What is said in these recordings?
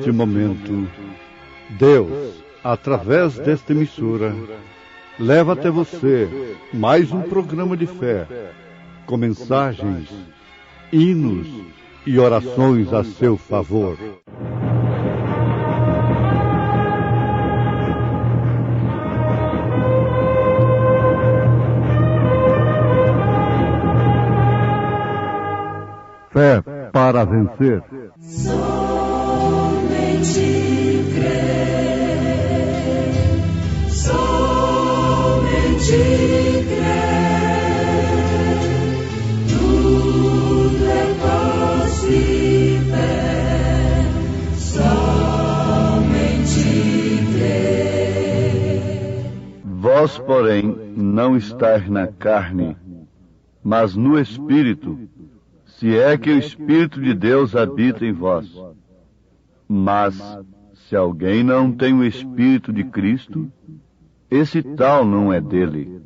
neste momento, Deus, através desta emissora, leva até você mais um programa de fé, com mensagens, hinos e orações a seu favor. Fé para vencer. Somente crer, somente crer, tudo é possível, somente crer. Vós, porém, não estáis na carne, mas no Espírito, se é que o Espírito de Deus habita em vós. Mas, se alguém não tem o Espírito de Cristo, esse tal não é dele.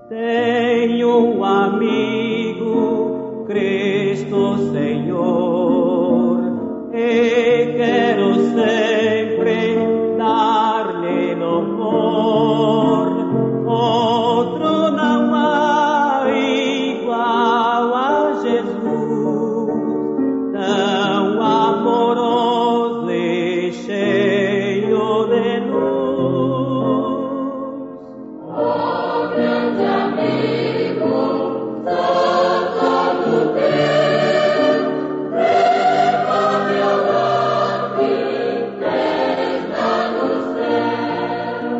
Tenho um amigo, Cristo Senhor, e quero sempre dar-lhe louvor. Outro não há igual a Jesus, tão amoroso e cheio de luz. Oh, grande amigo, sou todo teu, leva-me ao lar que tens lá no céu.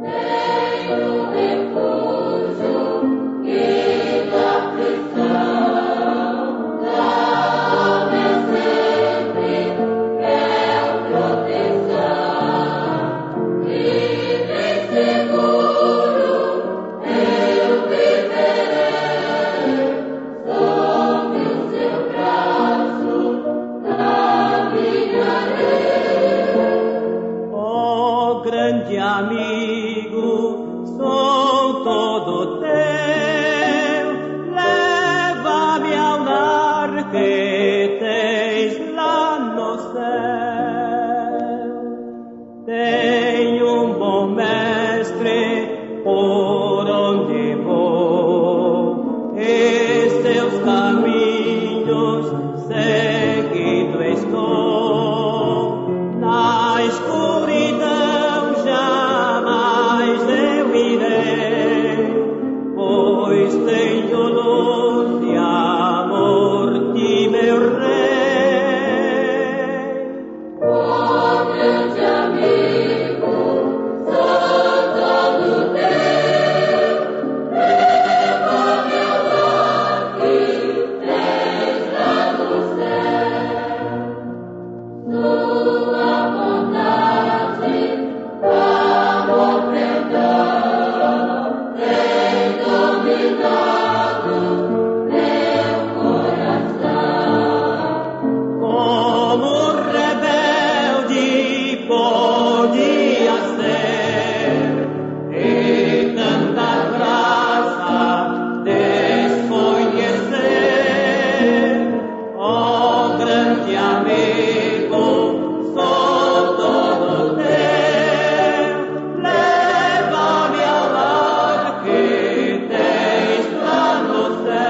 Tenho refúgio e da aflição, dá-me sempre proteção, e bem seguro eu viverei, sob o seu braço caminharei. Oh, grande amigo, sou todo teu, leva-me ao lar que tens lá no céu. Tenho um bom mestre por onde vou, e seus caminhos seguindo estou. Na escuridão jamais eu irei, pois tenho luz e amor de meu rei. Oh, grande amigo, sou todo teu, leva-me ao lar que tens lá no céu. Sua bondade, amor, perdão, tem dominado meu coração. Como rebelde podia ser, e tanta graça desconhecer. Oh, grande amigo, sou todo teu, leva-me ao lar que tens lá no céu.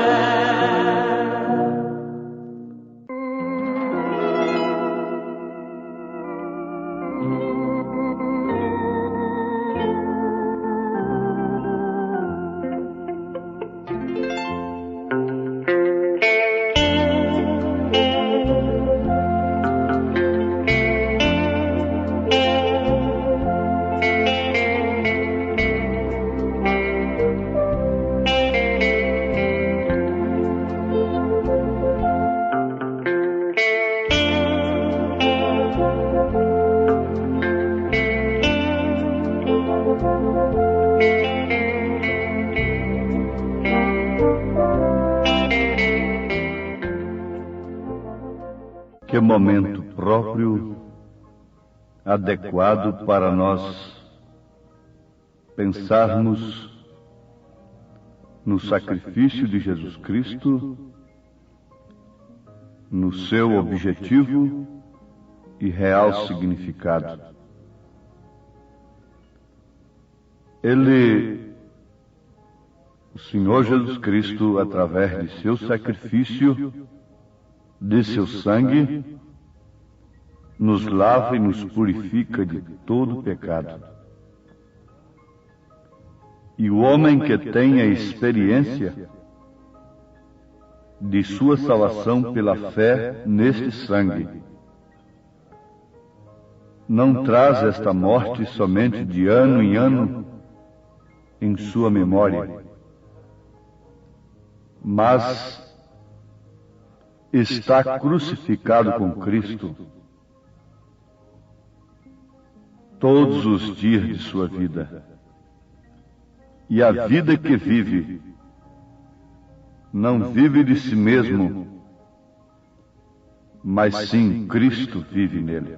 Que momento próprio, adequado para nós pensarmos no sacrifício de Jesus Cristo, no seu objetivo e real significado. O Senhor Jesus Cristo, através de seu sacrifício, de seu sangue, nos lava e nos purifica de todo pecado. E o homem que tem a experiência de sua salvação pela fé neste sangue, não traz esta morte somente de ano em ano em sua memória, mas está crucificado com Cristo todos os dias de sua vida. E a vida que vive, não vive de si mesmo, mas sim Cristo vive nele.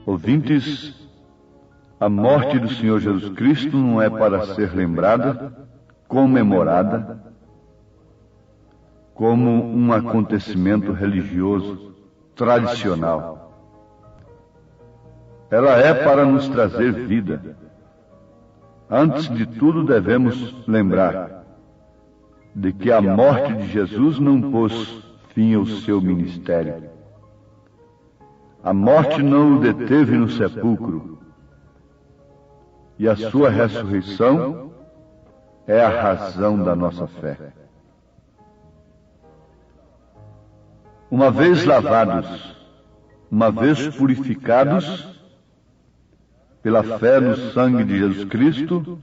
Ouvintes, a morte do Senhor Jesus Cristo não é para ser lembrada, comemorada, como um acontecimento religioso, tradicional. Ela é para nos trazer vida. Antes de tudo, devemos lembrar de que a morte de Jesus não pôs fim ao seu ministério. A morte não o deteve no sepulcro, e a sua ressurreição é a razão da nossa fé. Uma vez lavados, uma vez purificados pela fé no sangue de Jesus Cristo,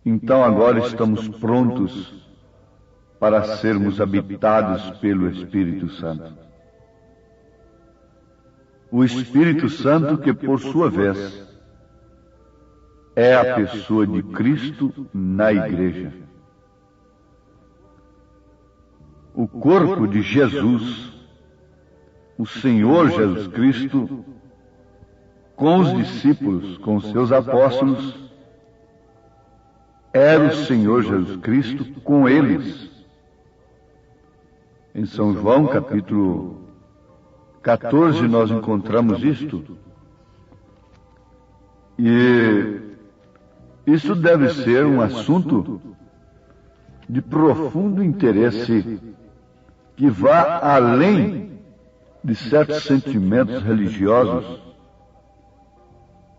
então agora estamos prontos para sermos habitados pelo Espírito Santo. O Espírito Santo que, por sua vez, é a pessoa de Cristo na igreja. O corpo de Jesus, o Senhor Jesus Cristo, com os discípulos, com os seus apóstolos, era o Senhor Jesus Cristo com eles. Em São João, capítulo 14, nós encontramos isto. E isso deve ser um assunto de profundo interesse que vá além de certos sentimentos religiosos,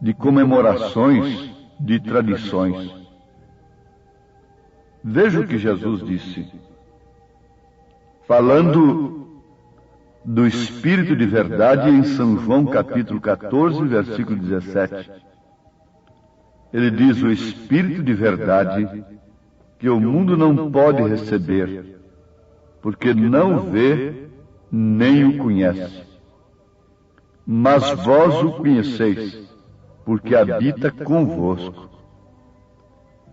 de comemorações, de tradições. Veja o que Jesus disse, falando do Espírito de verdade em São João capítulo 14, versículo 17. Ele diz: o Espírito de verdade que o mundo não pode receber, porque não o vê nem o conhece. Mas vós o conheceis, porque habita convosco.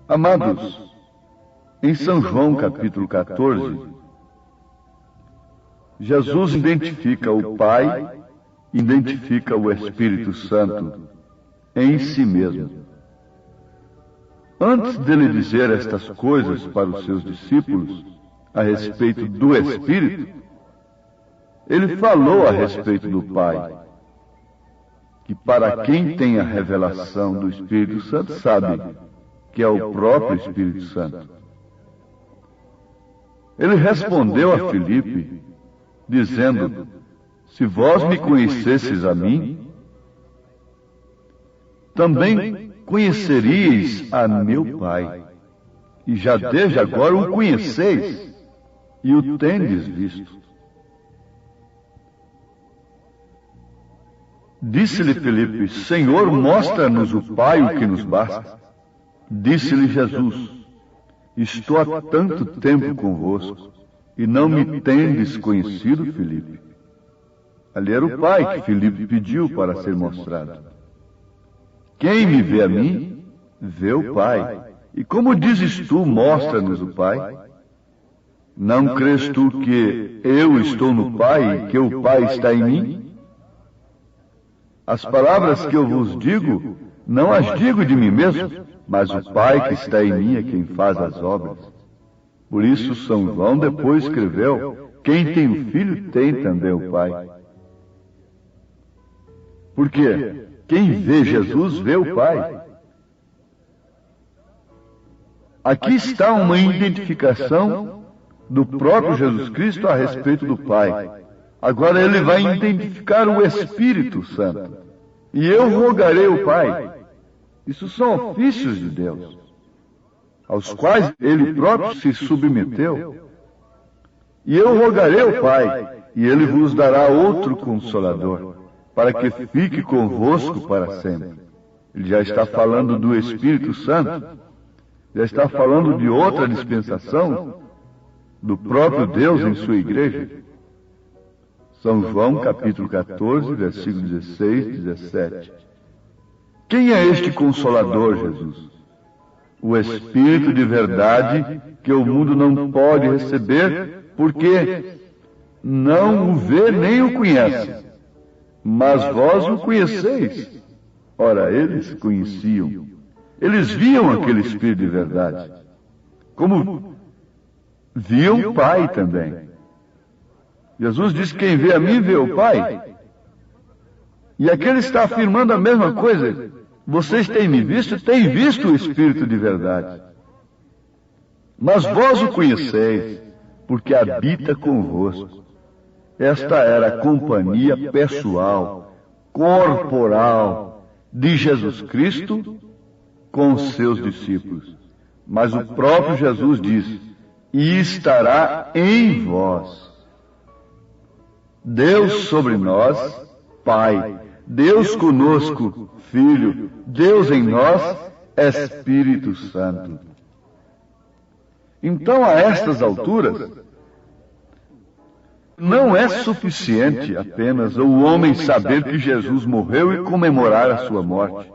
Amados, em São João capítulo 14, Jesus identifica o Pai, identifica o Espírito Santo em si mesmo. Antes dele dizer estas coisas para os seus discípulos a respeito do Espírito, ele falou a respeito do Pai, que para quem tem a revelação do Espírito Santo sabe que é o próprio Espírito Santo. Ele respondeu a Filipe, dizendo: se vós me conhecesseis a mim, também conheceríeis a meu Pai. E já desde agora o conheceis e o tendes visto. Disse-lhe Filipe: Senhor, mostra-nos o Pai, o que nos basta. Disse-lhe Jesus: estou há tanto tempo convosco, e não me tendes conhecido, Filipe? Ali era o Pai que Filipe pediu para ser mostrado. Quem me vê a mim, vê o Pai. E como dizes tu, mostra-nos o Pai? Não crês tu que eu estou no Pai e que o Pai está em mim? As palavras que eu vos digo, não as digo de mim mesmo, mas o Pai que está em mim é quem faz as obras. Por isso São João depois escreveu: quem tem o Filho tem também o Pai. Porque quem vê Jesus vê o Pai. Aqui está uma identificação do próprio Jesus Cristo a respeito do Pai. Agora ele vai identificar o Espírito Santo. E eu rogarei ao Pai. Isso são ofícios de Deus, aos quais ele próprio se submeteu. E eu rogarei ao Pai, e ele vos dará outro Consolador, para que fique convosco para sempre. Ele já está falando do Espírito Santo, já está falando de outra dispensação do próprio Deus em sua igreja. São João, capítulo 14, versículos 16 e 17. Quem é este Consolador, Jesus? O Espírito de verdade que o mundo não pode receber, porque não o vê nem o conhece. Mas vós o conheceis. Ora, eles conheciam. Eles viam aquele Espírito de verdade, como viam o Pai também. Jesus disse: quem vê a mim, vê o Pai. E aqui ele está afirmando a mesma coisa. Vocês têm me visto, têm visto o Espírito de verdade. Mas vós o conheceis, porque habita convosco. Esta era a companhia pessoal, corporal de Jesus Cristo com os seus discípulos. Mas o próprio Jesus diz: e estará em vós. Deus sobre nós, Pai. Deus conosco, Filho. Deus em nós, Espírito Santo. Então, a estas alturas, não é suficiente apenas o homem saber que Jesus morreu e comemorar a sua morte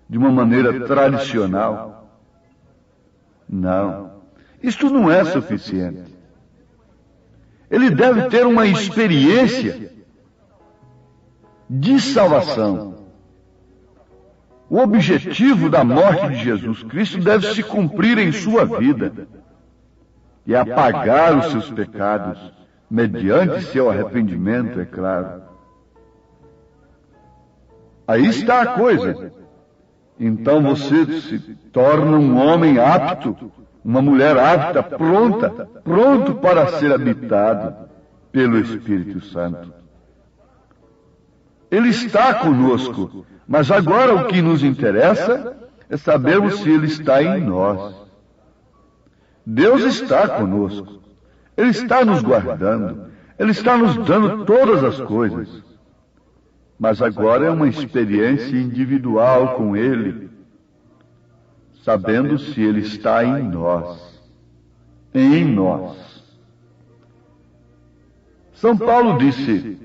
de uma maneira tradicional. Não, isto não é suficiente. Ele deve ter uma experiência de salvação. O objetivo da morte de Jesus Cristo deve se cumprir em sua vida, e apagar os seus pecados, mediante seu arrependimento, é claro. Aí está a coisa. Então você se torna um homem apto, uma mulher apta, pronto para ser habitado pelo Espírito Santo. Ele está conosco, mas agora o que nos interessa é sabermos se Ele está em nós. Deus está conosco. Ele está nos guardando. Ele está nos dando todas as coisas. Mas agora é uma experiência individual com Ele, sabendo se Ele está em nós. Em nós. São Paulo disse,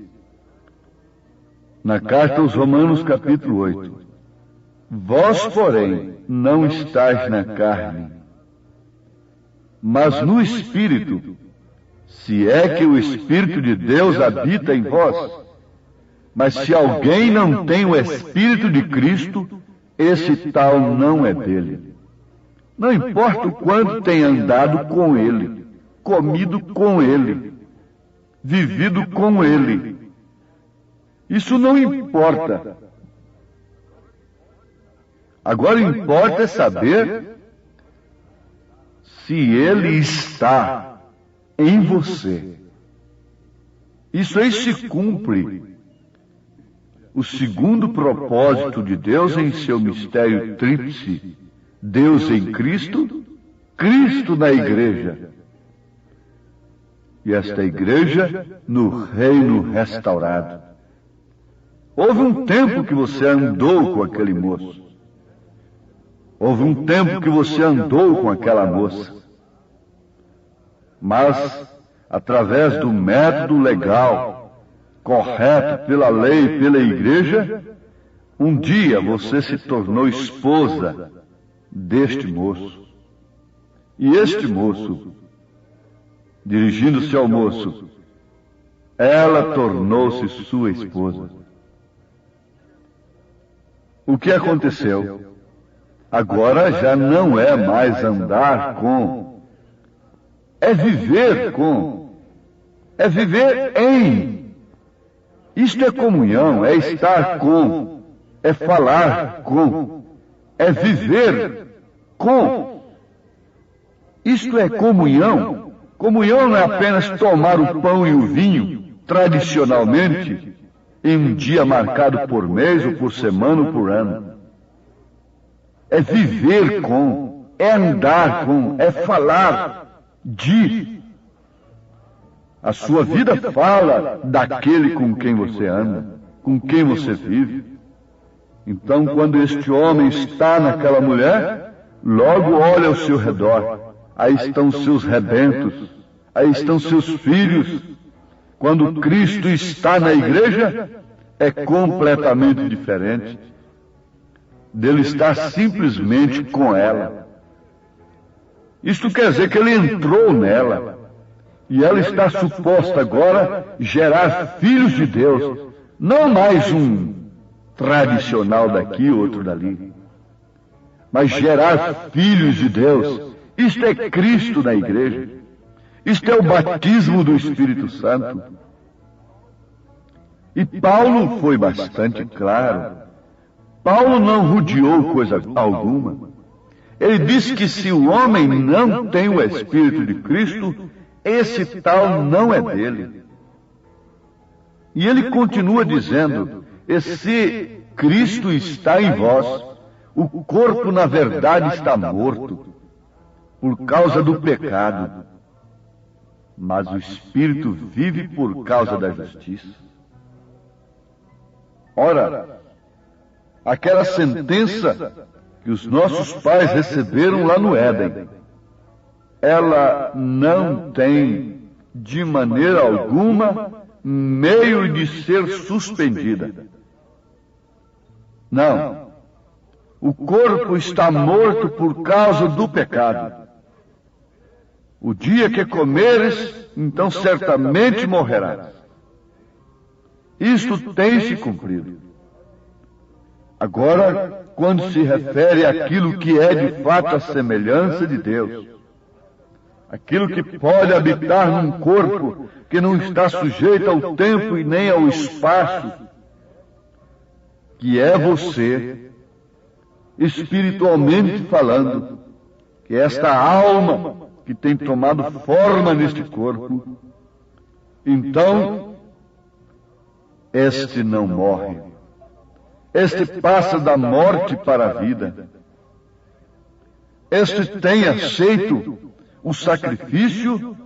na carta aos Romanos, capítulo 8, vós, porém, não estáis na carne, mas no Espírito, se é que o Espírito de Deus habita em vós. Mas se alguém não tem o Espírito de Cristo, esse tal não é dele. Não importa o quanto tenha andado com Ele, comido com Ele, vivido com Ele. Isso não importa. Agora importa saber se ele está em você. Isso aí se cumpre o segundo propósito de Deus em seu mistério tríplice: Deus em Cristo, Cristo na igreja. E esta igreja no reino restaurado. Houve um tempo que você andou com aquele moço. Houve um tempo que você andou com aquela moça. Mas, através do método legal, correto pela lei e pela igreja, um dia você se tornou esposa deste moço. E este moço, dirigindo-se ao moço, ela tornou-se sua esposa. O que aconteceu? Agora já não é mais andar com, é viver com, é viver em. Isto é comunhão, é estar com, é falar com, é viver com. Isto é comunhão. Comunhão não é apenas tomar o pão e o vinho, tradicionalmente, em um dia marcado por mês, ou por semana, ou por ano. É viver com, é andar com, é falar de. A sua vida fala daquele com quem você anda, com quem você vive. Então, quando este homem está naquela mulher, logo olha ao seu redor. Aí estão seus rebentos, aí estão seus filhos. Quando Cristo está na igreja, é completamente diferente dele estar simplesmente com ela. Isto quer dizer que ele entrou nela, e ela está suposta agora gerar filhos de Deus, não mais um tradicional daqui, outro dali, mas gerar filhos de Deus. Isto é Cristo na igreja. Isto é o batismo do Espírito Santo. E Paulo foi bastante claro. Paulo não rodeou coisa alguma. Ele disse que se o homem não tem o Espírito de Cristo, esse tal não é dele. E ele continua dizendo: e se Cristo está em vós, o corpo na verdade está morto, por causa do pecado, mas o Espírito vive por causa da justiça. Ora, aquela sentença que os nossos pais receberam lá no Éden, ela não tem, de maneira alguma, meio de ser suspendida. Não. O corpo está morto por causa do pecado. O dia que comeres, então certamente morrerás. Isto tem se cumprido. Agora, quando se refere àquilo que é de fato a semelhança de Deus, aquilo que pode habitar num corpo que não está sujeito ao tempo e nem ao espaço, que é você, espiritualmente falando, que esta alma que tem tomado forma neste corpo, então, este não morre. Este passa da morte para a vida. Este tem aceito o sacrifício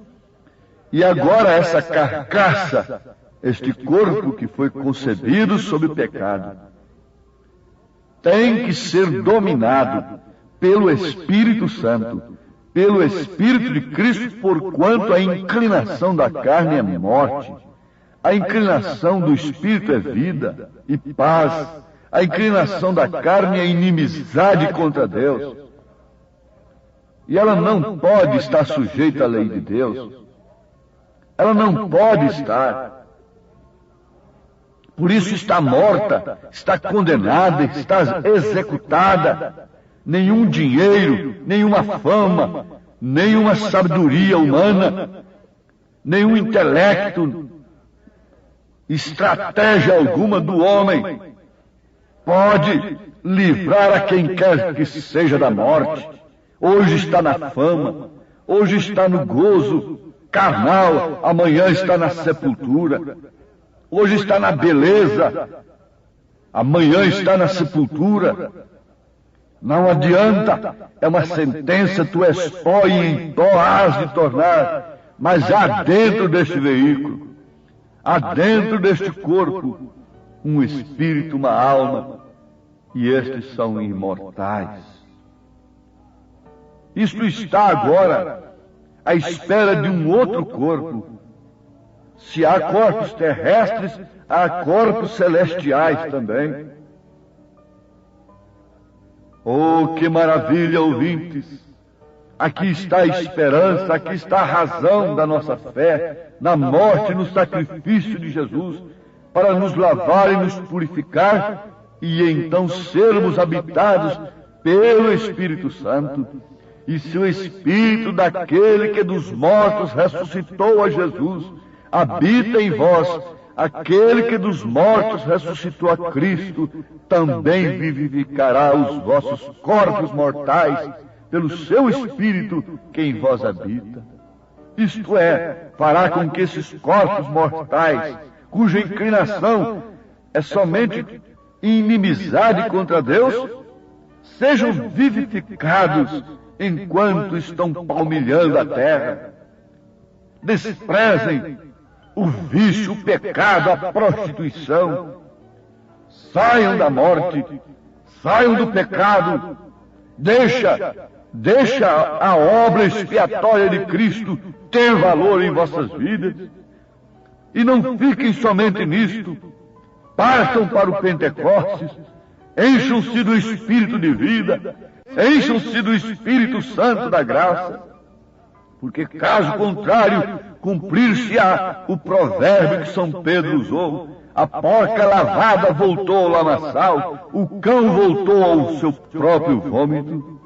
e agora essa carcaça, este corpo que foi concebido sob o pecado, tem que ser dominado pelo Espírito Santo, pelo Espírito de Cristo, porquanto a inclinação da carne é morte, a inclinação do Espírito é vida e paz, a inclinação da carne é inimizade contra Deus. E ela não pode estar sujeita à lei de Deus. Ela não pode estar. Por isso está morta, está condenada, está executada. Nenhum dinheiro, nenhuma fama, nenhuma sabedoria humana, nenhum intelecto, estratégia alguma do homem pode livrar a quem quer que seja da morte. Hoje está na fama, hoje está no gozo carnal, amanhã está na sepultura. Hoje está na beleza, amanhã está na sepultura. Não adianta, é uma sentença, tu és pó e em pó has de tornar. Mas há dentro deste veículo, há dentro deste corpo, um espírito, uma alma, e estes são imortais. Isto está agora à espera de um outro corpo. Se há corpos terrestres, há corpos celestiais também. Oh, que maravilha, ouvintes! Aqui está a esperança, aqui está a razão da nossa fé, na morte e no sacrifício de Jesus, para nos lavar e nos purificar, e então sermos habitados pelo Espírito Santo. E se o Espírito daquele que dos mortos ressuscitou a Jesus habita em vós, aquele que dos mortos ressuscitou a Cristo também vivificará os vossos corpos mortais pelo seu Espírito que em vós habita. Isto é, fará com que esses corpos mortais, cuja inclinação é somente inimizade contra Deus, sejam vivificados enquanto estão palmilhando a terra. Desprezem o vício, o pecado, a prostituição. Saiam da morte, saiam do pecado. Deixa a obra expiatória de Cristo ter valor em vossas vidas. E não fiquem somente nisto. Partam para o Pentecostes, encham-se do Espírito de vida, encham-se do Espírito Santo da graça, porque caso contrário, cumprir-se-á o provérbio que São Pedro usou: a porca lavada voltou ao lamaçal, o cão voltou ao seu próprio vômito.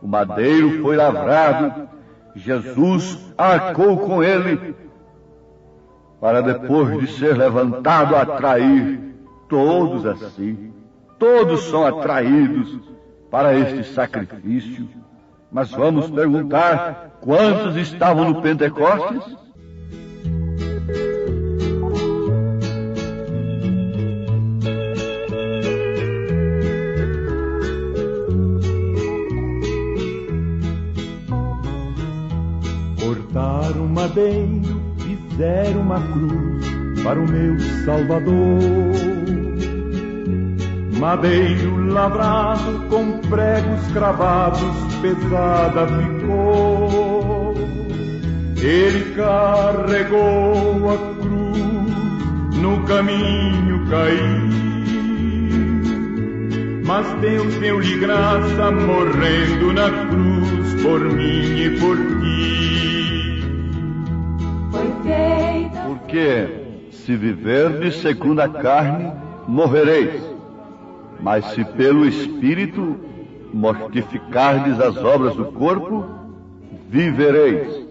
O madeiro foi lavrado, Jesus arcou com ele, para depois de ser levantado atrair todos a si. Todos são atraídos para este sacrifício. Mas vamos perguntar, quantos estavam no Pentecostes? Cortaram um madeiro, fizeram uma cruz para o meu Salvador. Madeiro lavrado com pregos cravados, pesada ficou. Ele carregou a cruz, no caminho caiu. Mas Deus deu-lhe graça, morrendo na cruz, por mim e por ti. Porque se viverdes segundo a carne, morrereis. Mas se pelo Espírito mortificardes as obras do corpo, vivereis.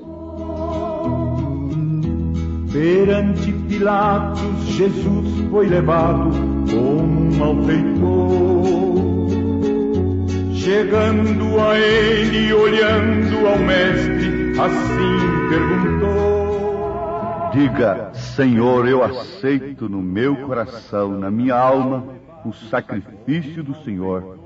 Perante Pilatos, Jesus foi levado como um malfeitor. Chegando a ele, olhando ao mestre, assim perguntou: Diga, Senhor, eu aceito no meu coração, na minha alma, o sacrifício do Senhor,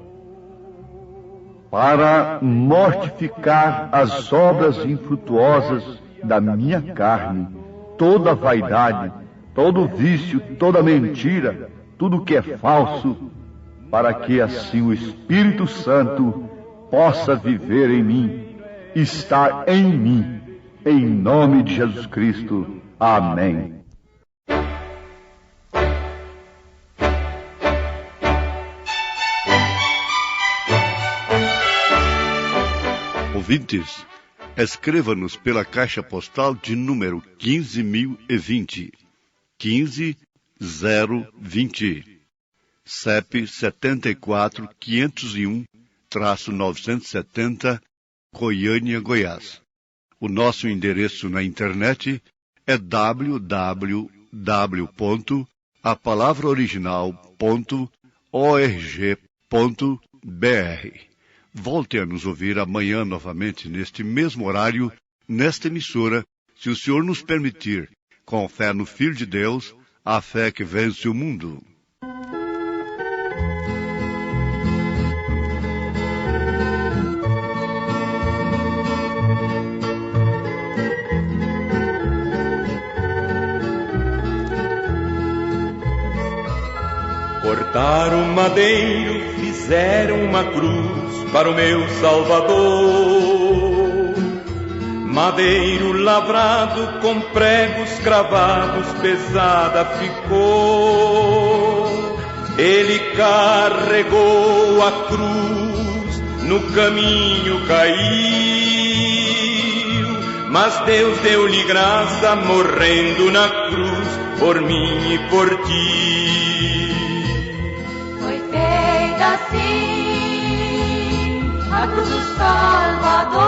para mortificar as obras infrutuosas da minha carne, toda vaidade, todo vício, toda mentira, tudo que é falso, para que assim o Espírito Santo possa viver em mim, estar em mim, em nome de Jesus Cristo. Amém. Ouvintes, escreva-nos pela caixa postal de número 15.020, 15020, CEP 74.501-970, Goiânia, Goiás. O nosso endereço na internet é www.apalavraoriginal.org.br. Volte a nos ouvir amanhã novamente neste mesmo horário, nesta emissora, se o Senhor nos permitir, com fé no Filho de Deus, a fé que vence o mundo. Cortaram um madeiro, fizeram uma cruz para o meu Salvador. Madeiro lavrado com pregos cravados, pesada ficou. Ele carregou a cruz, no caminho caiu, mas Deus deu-lhe graça, morrendo na cruz, por mim e por ti. Assim, a cruz do Salvador,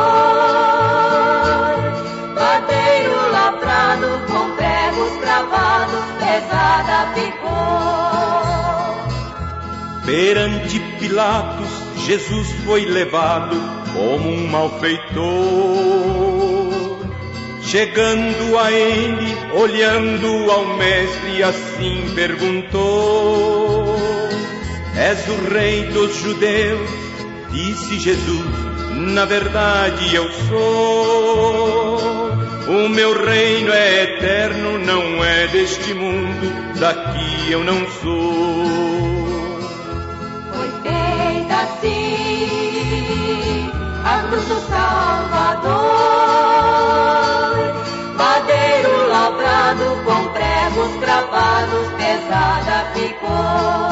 madeiro lavrado com pregos cravados, pesada ficou. Perante Pilatos, Jesus foi levado como um malfeitor. Chegando a ele, olhando ao mestre, assim perguntou: És o rei dos judeus? Disse Jesus: na verdade eu sou. O meu reino é eterno, não é deste mundo, daqui eu não sou. Foi feita assim a cruz do Salvador, madeiro lavrado com pregos cravados, pesada ficou.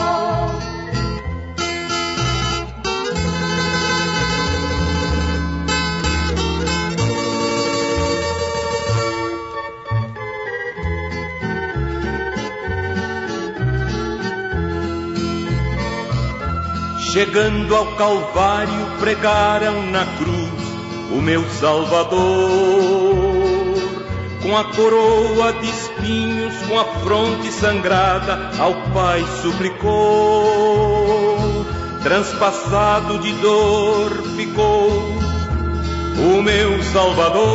Chegando ao Calvário, pregaram na cruz o meu Salvador. Com a coroa de espinhos, com a fronte sangrada, ao Pai suplicou. Transpassado de dor ficou o meu Salvador.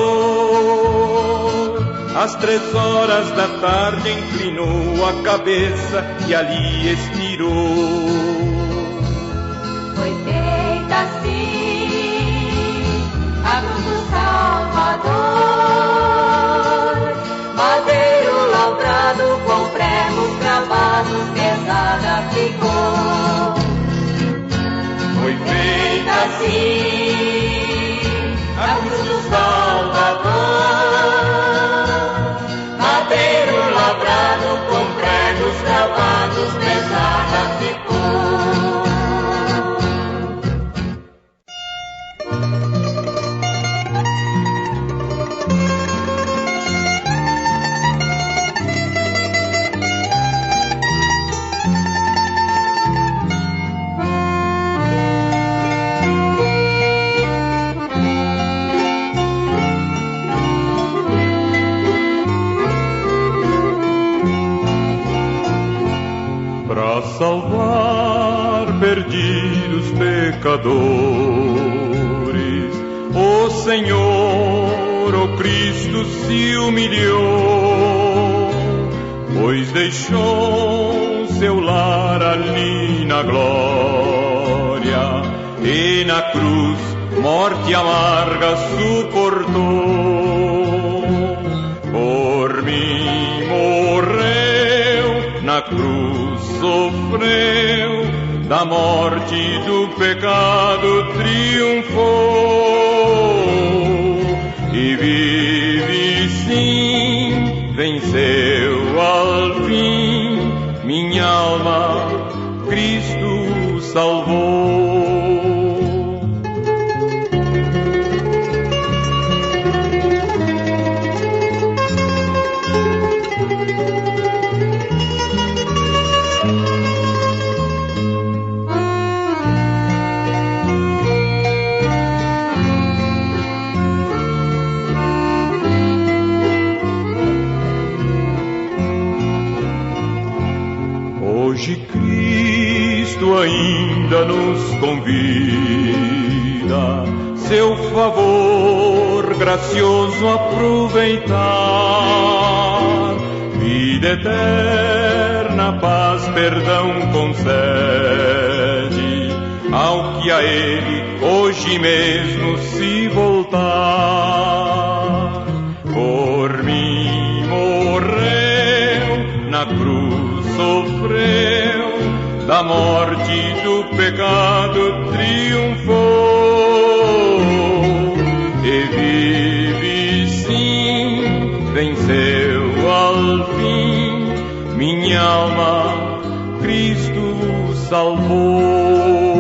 Às 3 da tarde inclinou a cabeça e ali expirou. Foi feita assim a cruz do Salvador, madeiro lavrado com pregos cravados, pesada ficou. Foi feita assim a cruz do Salvador, madeiro lavrado com pregos cravados, pesada ficou. Salvar perdidos pecadores, o Senhor, o Cristo se humilhou, pois deixou seu lar ali na glória, e na cruz morte amarga suportou. Por mim morreu na cruz, sofreu, da morte e do pecado triunfou, e vive sim, venceu ao fim, minha alma Cristo salvou. Cristo ainda nos convida, seu favor gracioso aproveitar. Vida eterna, paz, perdão concede ao que a Ele hoje mesmo se voltar. Por mim morreu, na cruz sofreu, da morte e do pecado triunfou, e vive sim, venceu ao fim, minha alma Cristo salvou.